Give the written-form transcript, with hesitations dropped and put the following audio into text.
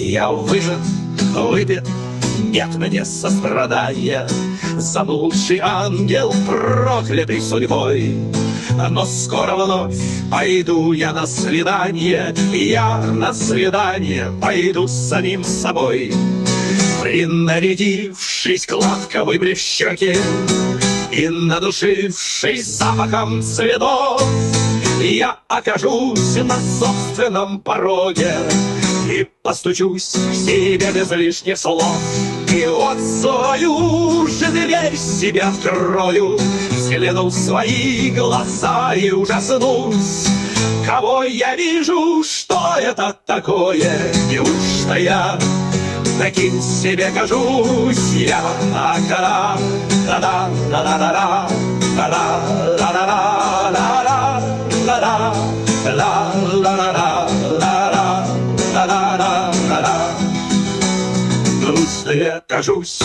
Я выжат, выпит, нет мне сострадания. Заблудший ангел, проклятый судьбой. Но скоро вновь пойду я на свидание. Я на свидание пойду с самим собой. Принарядившись гладко выбрив щеки и надушившись запахом цветов, я окажусь на собственном пороге и постучусь к себе без лишних слов. И вот свою же дверь себе открою, взгляну в свои глаза и ужаснусь. Кого я вижу, что это такое? Неужто я таким себе кажусь? Я да-да, да-да, да-да, да-да, да-да, да-да, да-да, да-да, да-да, да-да. Грустно я кажусь,